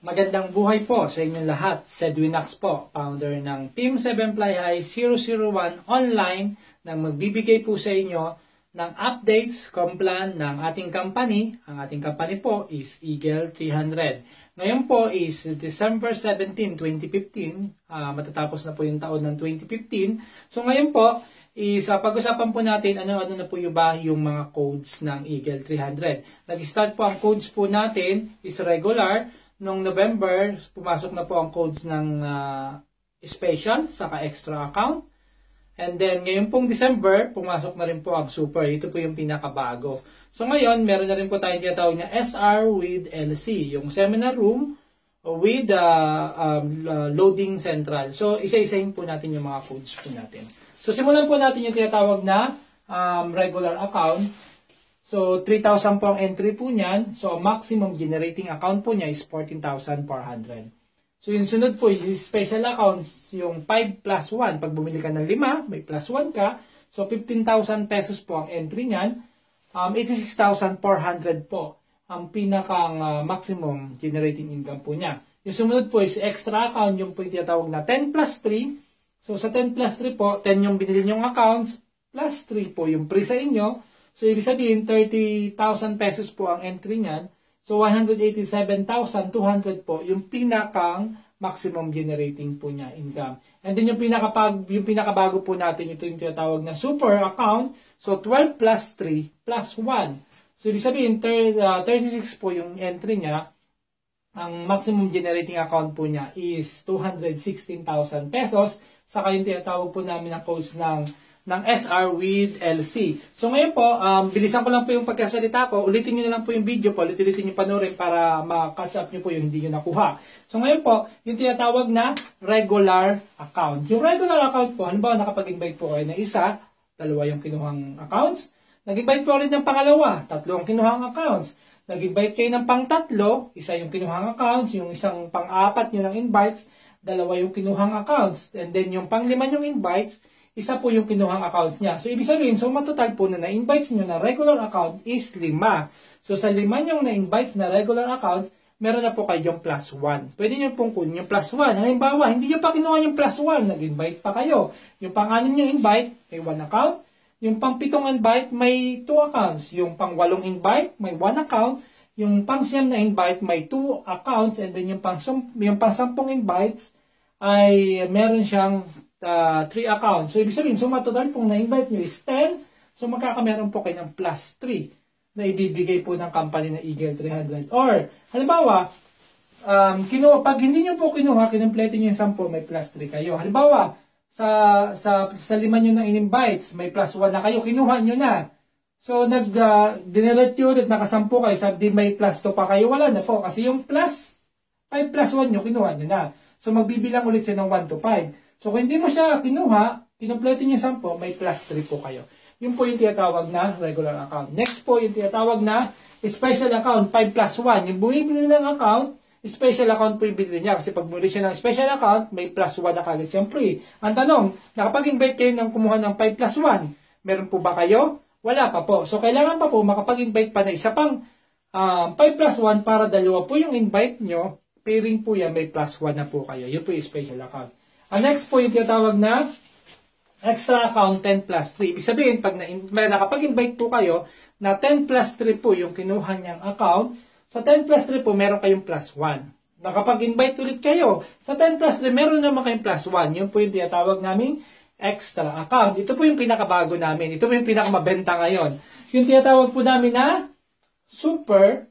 Magandang buhay po sa inyong lahat. Sedwinax po, founder ng Team 7 Fly High 001 online na magbibigay po sa inyo ng updates, complan ng ating company. Ang ating company po is Eagle 300. Ngayon po is December 17, 2015. Matatapos na po yung taon ng 2015. So ngayon po is pag-usapan po natin ano-ano na po yung mga codes ng Eagle 300. Nag-start po ang codes po natin is regular. Noong November, pumasok na po ang codes ng special, saka extra account. And then, ngayon pong December, pumasok na rin po ang super. Ito po yung pinakabago. So ngayon, meron na rin po tayong tinatawag na SR with LC, yung seminar room with loading central. So, isa-isahin po natin yung mga codes po natin. So, simulan po natin yung tinatawag na regular account. So, 3,000 po ang entry po niyan. So, maximum generating account po niya is 14,400. So, yung sunod po, yung special accounts, yung 5 plus 1. Pag bumili ka ng 5, may plus 1 ka. So, 15,000 pesos po ang entry niyan. 86,400 po ang pinakang maximum generating income po niya. Yung sumunod po is extra account, yung po yung tinatawag na 10 plus 3. So, sa 10 plus 3 po, 10 yung binili nyong accounts, plus 3 po yung free sa inyo. So, ibig sabihin, 30,000 pesos po ang entry niyan. So, 187,200 po yung pinakang maximum generating po niya income. And then, yung pinakabago po natin, ito yung tinatawag na super account. So, 12 plus 3 plus 1. So, ibig sabihin, 36 po yung entry niya. Ang maximum generating account po niya is 216,000 pesos. Saka yung tinatawag po namin ng codes ng SR with LC. So ngayon po, bilisan ko lang po yung pagkasalita ko. Ulitin nyo na lang po yung video po. Ulitin nyo panoorin para ma-catch up nyo po yung hindi nyo nakuha. So ngayon po, yung tinatawag na regular account. Yung regular account po, halimbawa nakapag-invite po kayo na isa, dalawa yung kinuhang accounts. Nag-invite po ulit ng pangalawa, tatlo ang kinuhang accounts. Nag-invite kayo ng pang-tatlo, isa yung kinuhang accounts. Yung isang pang-apat nyo ng invites, dalawa yung kinuhang accounts. And then yung pang-lima yung invites, isa po yung kinuhang accounts niya. So, ibig sabihin, so matotal po na na-invites nyo na regular account is 5. So, sa 5 yung na-invites na regular accounts, meron na po kayong plus 1. Pwede nyo pong kunin yung plus 1. Halimbawa, hindi nyo pa kinuha yung plus 1, nag-invite pa kayo. Yung pang-anim yung invite, may 1 account. Yung pang-7 invite, may 2 accounts. Yung pang-8 invite, may 1 account. Yung pang-9 na invite, may 2 accounts. And then yung pang-10 invites, ay meron siyang 3 accounts. So, ibig sabihin, matotal pong na-invite nyo is 10. So, magkakameron po kayo ng plus 3 na ibibigay po ng company na Eagle 300. Or, halimbawa, pag hindi nyo po kinuha, kinumpleto nyo yung 10, may plus 3 kayo. Halimbawa, sa 5 nyo na in-invites, may plus 1 na kayo, kinuha nyo na. So, dinelete nyo ulit, nakasampu kayo, sabi may plus 2 pa kayo, wala na po. Kasi yung plus 5 plus 1 nyo, kinuha nyo na. So, magbibilang ulit siya ng 1 to 5. So, kung hindi mo siya kinuha, kinumpleto niyo 10, may plus 3 po kayo. Yun po yung tinatawag na regular account. Next po, yung tinatawag na special account, 5 plus 1. Yung bumibili ng account, special account po yung binili niya. Kasi pag bumili siya ng special account, may plus 1 na kagad siyang free. Ang tanong, nakapag-invite kayo ng kumuha ng 5 plus 1, meron po ba kayo? Wala pa po. So, kailangan pa po makapag-invite pa na isa pang 5 plus 1 para dalawa po yung invite nyo. Pairing po yan, may plus 1 na po kayo. Yun po yung special account. Ang next po yung tinatawag na extra account 10 plus 3. Ibig sabihin, pag nakapag-invite po kayo na 10 plus 3 po yung kinuha niyang account, sa 10 plus 3 po meron kayong plus 1. Nakapag-invite ulit kayo, sa 10 plus 3 meron naman kayong plus 1. Yun po yung tinatawag naming extra account. Ito po yung pinakabago namin. Ito po yung pinakamabenta ngayon. Yung tinatawag po namin na super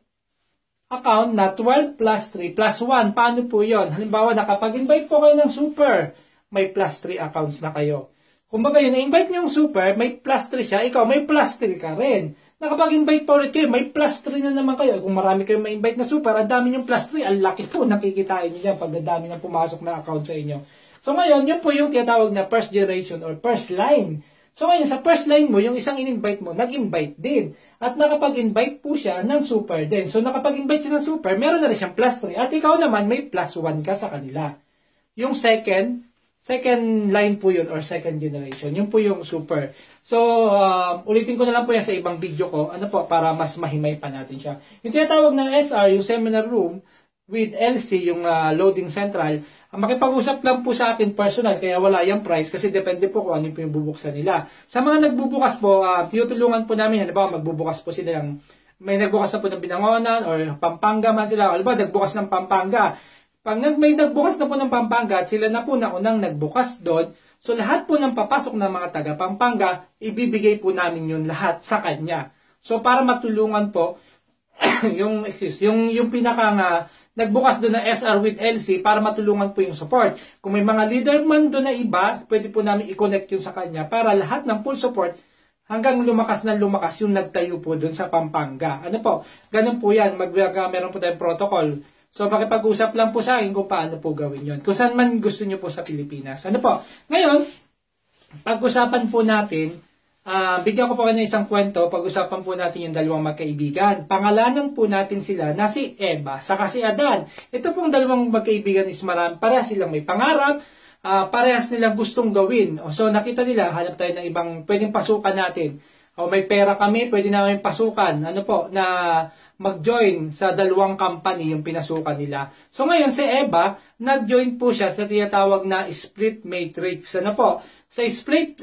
account na 12 plus 3 plus 1. Paano po yon? Halimbawa, nakapag-invite po kayo ng super, may plus 3 accounts na kayo. Kung baga yun, na-invite nyo yung super, may plus 3 siya, ikaw may plus 3 ka rin. Nakapag-invite pa ulit kayo, may plus 3 na naman kayo. Kung marami kayong ma-invite na super, ang dami yung plus 3, ang laki po, nakikitain nyo dyan pag ang dami nang pumasok na account sa inyo. So ngayon, yun po yung tinatawag na first generation or first line. So ngayon, sa first line mo, yung isang in-invite mo, nag-invite din. At nakapag-invite po siya ng super din. So nakapag-invite siya ng super, meron na rin siyang plus 3. At ikaw naman, may plus 1 ka sa kanila. Yung second line po yun or second generation. Yun po yung super. So, ulitin ko na lang po yan sa ibang video ko. Ano po, para mas mahimay pa natin siya. Yung tinatawag ng SR, yung seminar room, with LC, yung loading central, makipag-usap lang po sa akin personal, kaya wala yung price kasi depende po kung ano po yung bubuksan nila. Sa mga nagbubukas po, tinutulungan po namin, halimbawa magbubukas po sila ng, may nagbukas na po ng Binangonan or Pampanga man sila, halimbawa nagbukas ng Pampanga. Pag may nagbukas na po ng Pampanga at sila na po na unang nagbukas doon, so lahat po ng papasok ng mga taga Pampanga, ibibigay po namin yun lahat sa kanya. So para matulungan po, yung pinaka nagbukas doon na SR with LC para matulungan po yung support. Kung may mga leader man doon na iba, pwede po namin i-connect yun sa kanya para lahat ng full support hanggang lumakas na lumakas yung nagtayo po doon sa Pampanga. Ano po? Ganun po yan. Meron po tayong protocol. So makipag-usap lang po sa akin kung paano po gawin yun. Kung saan man gusto nyo po sa Pilipinas. Ano po? Ngayon, pag-usapan po natin, bigyan ko po kayo ng isang kwento, pag-usapan po natin yung dalawang magkaibigan. Pangalanan po natin sila na si Eva saka si Adan. Ito pong dalawang magkaibigan is parehas silang may pangarap, parehas nilang gustong gawin. So nakita nila, hanap tayo ng ibang pwedeng pasukan natin. O may pera kami, pwede namin pasukan. Ano po, na mag-join sa dalawang company yung pinasukan nila. So ngayon si Eva, nag-join po siya sa tinatawag na split matrix. Ano po? Sa split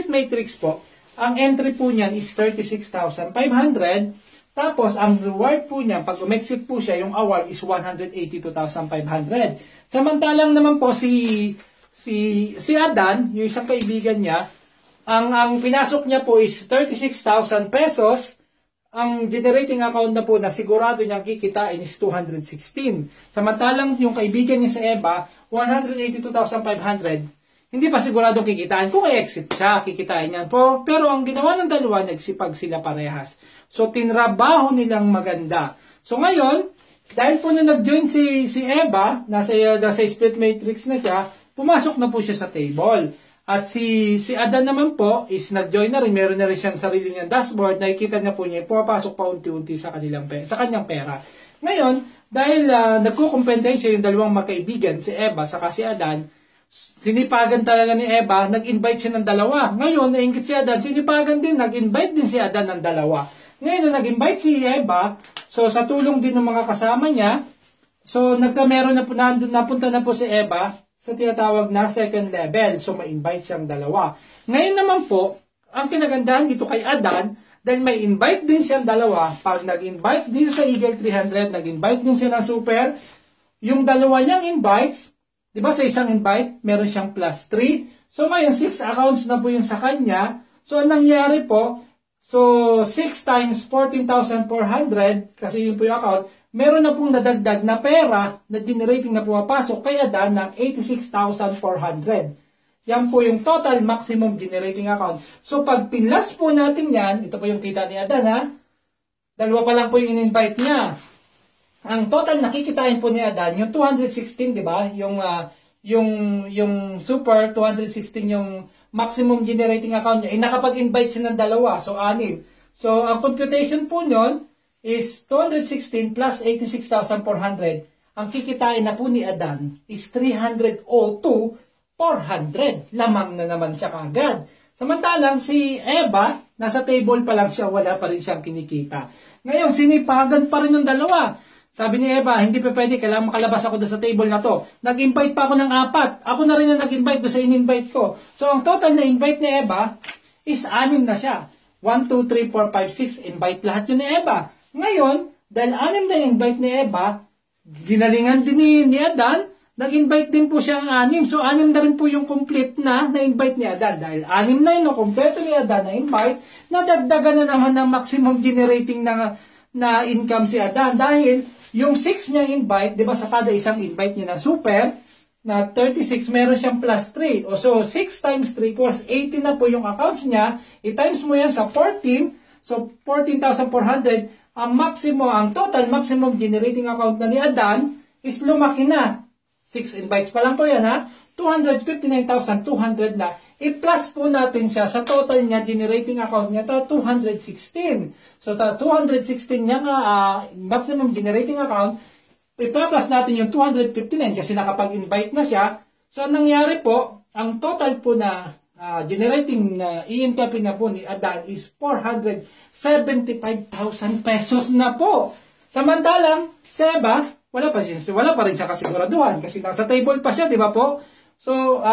matrix po, ang entry po niyan is 36,500. Tapos, ang reward po niya, pag umexit po siya, yung award is 182,500. Samantalang naman po si Adan, yung isang kaibigan niya, ang pinasok niya po is 36,000 pesos. Ang generating account na po na sigurado niyang kikitain is 216. Samantalang yung kaibigan niya sa Eva, 182,500. Hindi pa siguradong kikitain. Kung i-exit siya, kikitain yan po. Pero ang ginawa ng dalawa, nagsipag sila parehas. So, tinrabaho nilang maganda. So, ngayon, dahil po na nag-join si Eva, nasa split matrix na siya, pumasok na po siya sa table. At si Adan naman po, is nag-join na rin. Meron na rin siyang sarili niyang dashboard. Nakikita niya po niya, pumapasok pa unti-unti sa kanyang pera. Ngayon, dahil nagkukumpetensya yung dalawang magkaibigan, si Eva saka si Adan, sinipagan talaga ni Eva, nag-invite siya ng dalawa. Ngayon, nainggit si Adan, sinipagan din, nag-invite din si Adan ng dalawa. Ngayon, nag-invite si Eva, so sa tulong din ng mga kasama niya, so meron na po, napunta na po si Eva sa tinatawag na second level. So, ma-invite siyang dalawa. Ngayon naman po, ang kinagandahan dito kay Adan, dahil may invite din siyang dalawa, pag nag-invite dito sa Eagle 300, nag-invite din siya ng Super, yung dalawa niyang invites, diba sa isang invite, meron siyang plus 3. So ngayon, 6 accounts na po yung sa kanya. So anong nangyari po, so 6 times 14,400, kasi yun po yung account, meron na pong nadagdag na pera na generating na pumapasok kay Adan ng 86,400. Yan po yung total maximum generating account. So pag pinlas po natin yan, ito po yung kita ni Adan ha, dalawa pa lang po yung in-invite niya. Ang total nakikitain po ni Adan, yung 216, di ba? Yung super, 216 yung maximum generating account niya. Nakapag-invite siya ng dalawa, so 6. So, ang computation po nyon is 216 plus 86,400. Ang kikitain na po ni Adan is 302,400. Lamang na naman siya kagad. Samantalang si Eva, nasa table pa lang siya, wala pa rin siyang kinikita. Ngayon, sinipagan pa rin ng dalawa. Sabi ni Eva, hindi pa pwede, kailangan makalabas ako doon sa table na to. Nag-invite pa ako ng 4. Ako na rin ang nag-invite doon sa in-invite ko. So, ang total na invite ni Eva is 6 na siya. 1, 2, 3, 4, 5, 6. Invite lahat yun ni Eva. Ngayon, dahil 6 na invite ni Eva, ginalingan din ni Adan, nag-invite din po siya ang 6. So, 6 na rin po yung complete na invite ni Adan. Dahil 6 na yun, kompleto ni Adan na invite, nadagdagan na naman ng maximum generating na income si Adan. Dahil yung 6 niyang invite, di ba sa kada isang invite niya na super, na 36, meron siyang plus 3. O so, 6 times 3 equals 18 na po yung accounts niya. I-times mo yan sa 14. So, 14,400. Ang total maximum generating account na ni Adan is lumaki na. 6 invites pa lang po yan ha. 259,200 na. I-plus po natin siya sa total niya, generating account niya, 216. So, 216 niya maximum generating account, i-plus natin yung 259 kasi nakapag-invite na siya. So, ang nangyari po, ang total po na generating na i-income na po ni Adan is 475,000 pesos na po. Samantalang, si Eva, wala pa rin siya kasiguraduhan kasi nasa table pa siya, di ba po? So,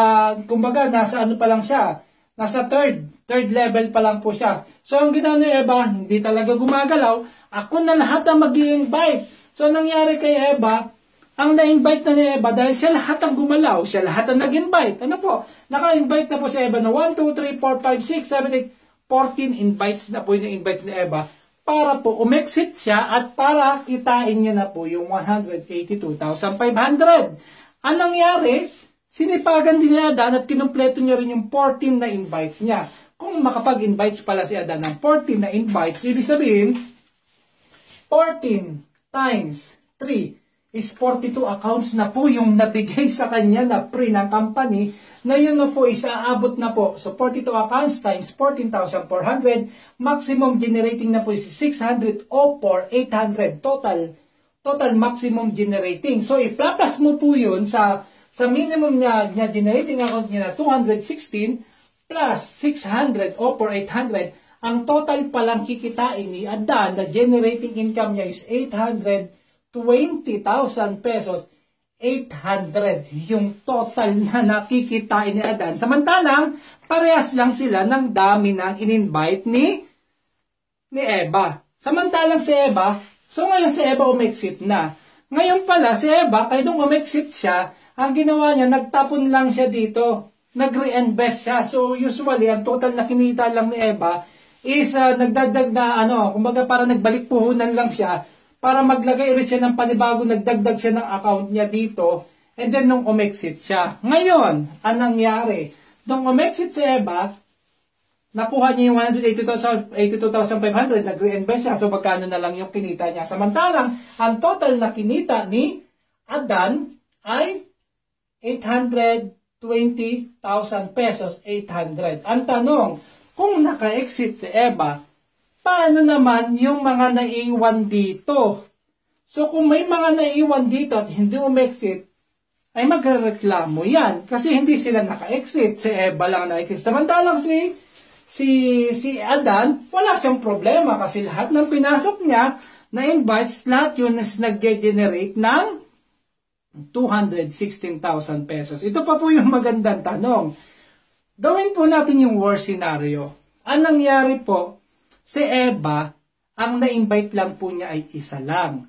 kumbaga, nasa ano pa lang siya, nasa third level pa lang po siya. So, ang ginawa ni Eva, hindi talaga gumagalaw, ako na lahat ang mag-i-invite. So, nangyari kay Eva, ang na-invite na ni Eva, dahil siya lahat ang gumalaw, siya lahat ang nag-invite. Ano po? Naka-invite na po si Eva na 1, 2, 3, 4, 5, 6, 7, 8, 14 invites na po yung invites ni Eva para po umexit siya at para kitain niya na po yung 182,500. Ang nangyari, sinipagan din ni Adan at kinumpleto niya rin yung 14 na invites niya. Kung makapag-invites pala si Adan ng 14 na invites, ibig sabihin, 14 times 3 is 42 accounts na po yung nabigay sa kanya na free ng company, na yun na po is aabot na po. So 42 accounts times 14,400, maximum generating na po is 600 o 800 total maximum generating. So i-plus mo po yun sa minimum niya generating account niya na 216 plus 600 o 800. Ang total palang kikitain ni Adan na generating income niya is 820,000 pesos. 800 yung total na nakikitain ni Adan. Samantalang, parehas lang sila ng dami ng in-invite ni Eva. Samantalang si Eva, so ngayon si Eva umexit na. Ngayon pala si Eva, kaya nung umexit siya, ang ginawa niya, nagtapon lang siya dito. Nag-reinvest siya. So usually, ang total na kinita lang ni Eva is nagdagdag na kumbaga para nagbalik puhunan lang siya para maglagay ulit siya ng panibago, nagdagdag siya ng account niya dito, and then nung umexit siya. Ngayon, anong nangyari? Nung umexit si Eva, nakuha niya yung 182,500, nag-reinvest siya, so magkano na lang yung kinita niya. Samantalang, ang total na kinita ni Adan ay 820,000 pesos, 800. Ang tanong, kung naka-exit si Eva, paano naman yung mga naiwan dito? So, kung may mga naiwan dito at hindi umexit, ay magreklamo yan. Kasi hindi sila naka-exit. Si Eva lang na-exit. Samantalang si Adan, wala siyang problema kasi lahat ng pinasok niya na invites, lahat yun is nag-generate ng 216,000 pesos. Ito pa po yung magandang tanong. Gawin po natin yung worst scenario. Ang nangyari po, si Eva, ang na-invite lang po niya ay isa lang.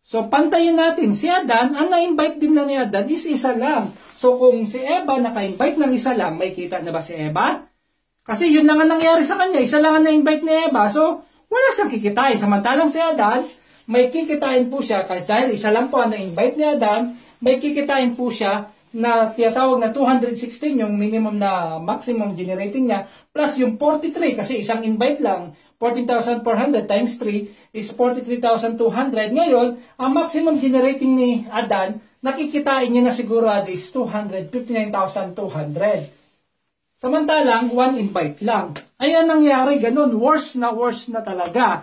So, pantayin natin. Si Adan, ang na-invite din na ni Adan is isa lang. So, kung si Eva naka-invite ng isa lang, may kita na ba si Eva? Kasi yun lang ang nangyari sa kanya. Isa lang ang na-invite ni Eva. So, wala siyang kikitain. Samantalang si Adan, may kikitain po siya. Kahit dahil isa lang po ang na-invite ni Adan, may kikitain po siya na tinatawag na 216, yung minimum na maximum generating niya, plus yung 43, kasi isang invite lang, 14,400 times 3 is 43,200. Ngayon, ang maximum generating ni Adan, nakikitain niya na sigurado is 259,200. Samantalang, one invite lang. Ayan nangyari, ganun. Worse na talaga.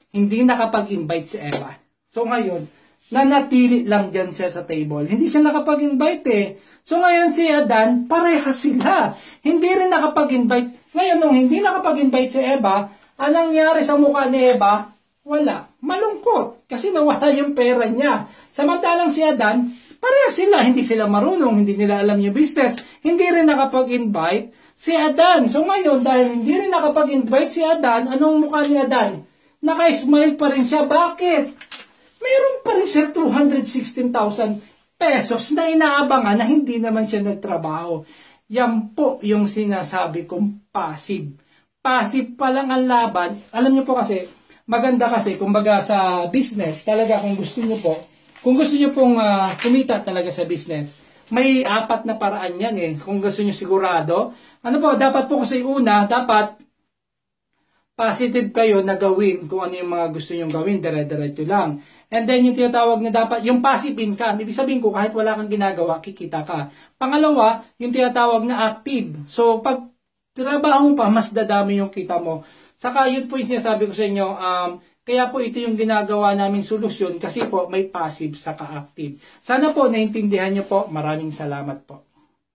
Hindi nakapag-invite si Eva. So ngayon, nanatili lang dyan siya sa table. Hindi siya nakapag-invite eh. So ngayon si Adan, parehas sila. Hindi rin nakapag-invite. Ngayon, nung hindi nakapag-invite si Eva, anong nangyari sa mukha ni Eva? Wala. Malungkot. Kasi nawala yung pera niya. Samantalang si Adan, parehas sila. Hindi sila marunong. Hindi nila alam yung business. Hindi rin nakapag-invite si Adan. So ngayon, dahil hindi rin nakapag-invite si Adan, anong mukha ni Adan? Naka-smile pa rin siya. Bakit? Mayroon pa rin siya 216,000 pesos na inaabangan na hindi naman siya nagtrabaho. Yan po yung sinasabi kong passive. Passive pa lang ang laban. Alam niyo po kasi, maganda kasi, kumbaga sa business, talaga kung gusto niyo pong kumita talaga sa business, may 4 na paraan yan eh. Kung gusto niyo sigurado, dapat po kasi una, dapat positive kayo na gawin kung ano yung mga gusto niyo gawin, dire-diretso lang. And then yung tinatawag na dapat, yung passive income, ibig sabihin ko kahit wala kang ginagawa, kikita ka. Pangalawa, yung tinatawag na active. So pag trabaho mo pa, mas dadami yung kita mo. Saka yun po yung sinasabi ko sa inyo, kaya po ito yung ginagawa namin solusyon kasi po may passive saka active. Sana po naintindihan nyo po. Maraming salamat po.